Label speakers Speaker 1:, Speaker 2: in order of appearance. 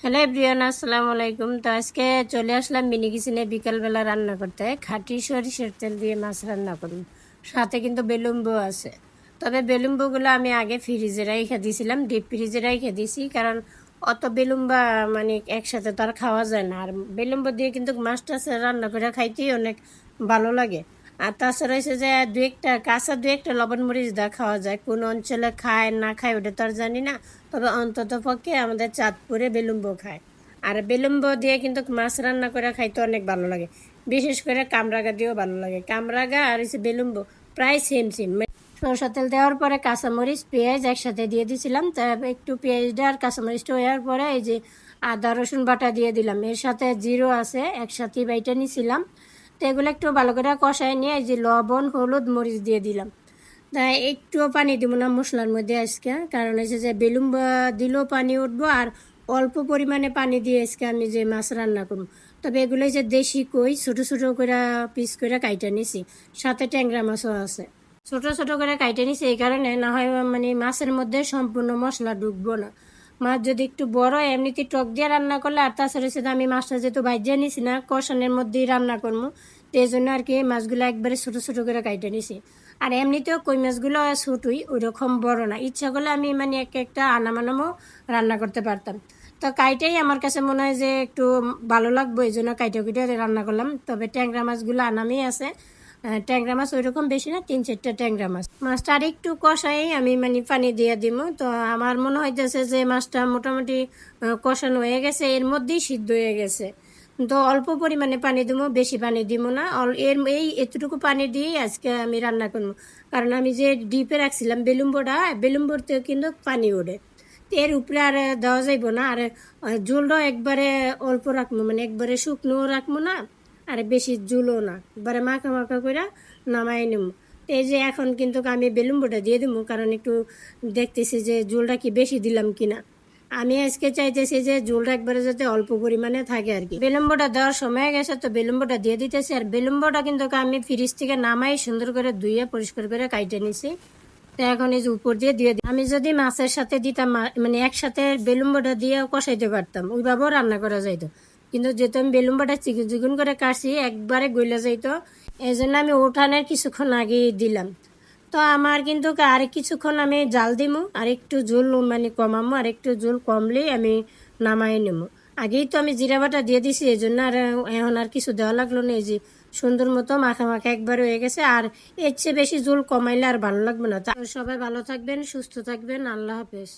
Speaker 1: Hello everyone, আসসালামু আলাইকুম। তো আজকে চলে আসলাম মিনি কিচেনে বিকালবেলা রান্না করতে। খাঁটি সরিষার তেল দিয়ে মাছ রান্না করুন, সাথে কিন্তু বেলুম্বু আছে। তবে বেলুম্বুগুলো আমি আগে ফ্রিজে রেখে দিয়েছিলাম, ডিপ ফ্রিজে রেখে দিয়েছি, কারণ অত বেলুম্বা মানে একসাথে তো আর খাওয়া যায় না। আর বেলুম্বু দিয়ে কিন্তু মাছ টাছ রান্না করে খাইতেই অনেক ভালো লাগে। আর তাছাড়া হচ্ছে যে দু একটা লবণ মরিচ দা খাওয়া যায়। কোন অঞ্চলে খায় না খায় ওটা তো আর জানি না, তবে অন্তত পক্ষে আমাদের চাঁদপুরে বেলুম্বো খায়। আর বেলুম্বো দিয়ে কিন্তু মাছ রান্না করে খাইতে অনেক ভালো লাগে, বিশেষ করে কামরাগা দিয়েও ভালো লাগে। কামরাগা আর হচ্ছে বেলুম্বো প্রায় সেম সেম। সরষা তেল দেওয়ার পরে কাঁচামরিচ পেঁয়াজ একসাথে দিয়ে দিয়েছিলাম। তারপর একটু পেঁয়াজটা আর কাঁচামরিচটা হওয়ার পরে এই যে আদা রসুন বাটা দিয়ে দিলাম। এর সাথে জিরো আছে, একসাথে বাইটা নিয়েছিলাম। তো এগুলো একটু ভালো করে কষায় নিয়ে এই যে লবণ হলুদ মরিচ দিয়ে দিলাম। তাই একটুও পানি দিব না মশলার মধ্যে আজকে, কারণ হচ্ছে যে বেলুন দিলেও পানি উঠবো। আর অল্প পরিমাণে পানি দিয়ে আজকে আমি যে মাছ রান্না করব। তবে এগুলো যে দেশি কই ছোটো ছোটো করে পিস করে কাইটা নিছি, সাথে ট্যাংরা মাছও আছে। ছোট ছোট করে কাইটে নিছি এই কারণে, না হয় মানে মাছের মধ্যে সম্পূর্ণ মশলা ঢুকবো না। মাছ যদি একটু বড় এমনিতে টক দিয়ে রান্না করলে, আর তাছাড়া সেটা আমি মাছটা যেহেতু ভাজিয়ে নিছি না, কষানোর মধ্যেই রান্না করবো, তো এই জন্য আর কি মাছগুলো একবারে ছোটো ছোটো করে কাইটে নিছি। আর এমনিতেও কই মাছগুলো ছোটোই, ওইরকম বড় না। ইচ্ছা করলে আমি মানে এক একটা আনামানামও রান্না করতে পারতাম। তো কাইটাই আমার কাছে মনে হয় যে একটু ভালো লাগবে, এই জন্য কাইটা কুইটা রান্না করলাম। তবে ট্যাংরা মাছগুলো আনামেই আছে। ট্যাংরা মাছ ওইরকম বেশি না, 3-4টা ট্যাংরা মাছ। মাছটা আর একটু কষাই আমি মানে পানি দিয়ে দিব। তো আমার মনে হইতেছে যে মাছটা মোটামুটি কষানো হয়ে গেছে, এর মধ্যেই সিদ্ধ হয়ে গেছে। তো অল্প পরিমাণে পানি দিব, বেশি পানি দিব না। এতটুকু পানি দিয়েই আজকে আমি রান্না করবো। কারণ আমি যে ডিপে রাখছিলাম বেলুম্বরতেও কিন্তু পানি ওঠে, তো এর উপরে আর দেওয়া যাইব না। আর ঝোলটাও একবারে অল্প রাখবো, মানে একবারে শুকনো রাখবো না, আর বেশি ঝুলও না, একবারে মাখা মাখা করে নামাই নেব। তো এই যে এখন কিন্তু আমি বেলুম্বটা দিয়ে দেবো, কারণ একটু দেখতেছি যে ঝোলটা কি বেশি দিলাম কিনা। আমি আজকে চাইতেছি যে ঝোলটা একবারে যাতে অল্প পরিমাণে থাকে আর কি। বেলুম্বটা দেওয়ার সময় গেছে, তো বেলুম্বটা দিয়ে দিতেছি। আর বেলুম্বটা কিন্তু আমি ফ্রিজ থেকে নামাই সুন্দর করে ধুয়ে পরিষ্কার করে কাইটে নিছি। তো এখন এই যে উপর দিয়ে দিয়ে দিই। আমি যদি মাছের সাথে দিতাম, মানে একসাথে বেলুম্বটা দিয়ে কষাইতে পারতাম, ওইভাবেও রান্না করা যাইতো। কিন্তু যেহেতু আমি বেলুম্বটা চিকন চিকন করে কাটছি, একবারে গইলা যাইতো। এই জন্য আমি ওঠানের কিছুক্ষণ আগে দিলাম। তো আমার কিন্তু আর কিছুক্ষণ আমি জাল দিমু, আর একটু ঝোল মানে কমামো, আর একটু ঝোল কমলেই আমি নামাই নেবো। আগেই তো আমি জিরা বাটা দিয়ে দিছি, এই জন্য আর এখন আর কিছু দেওয়া লাগলো না। এই যে সুন্দর মতো মাখা মাখা একবার হয়ে গেছে। আর এর চেয়ে বেশি ঝোল কমাইলে আর ভালো লাগবে না। তা সবাই ভালো থাকবেন, সুস্থ থাকবেন, আল্লাহ হাফেজ।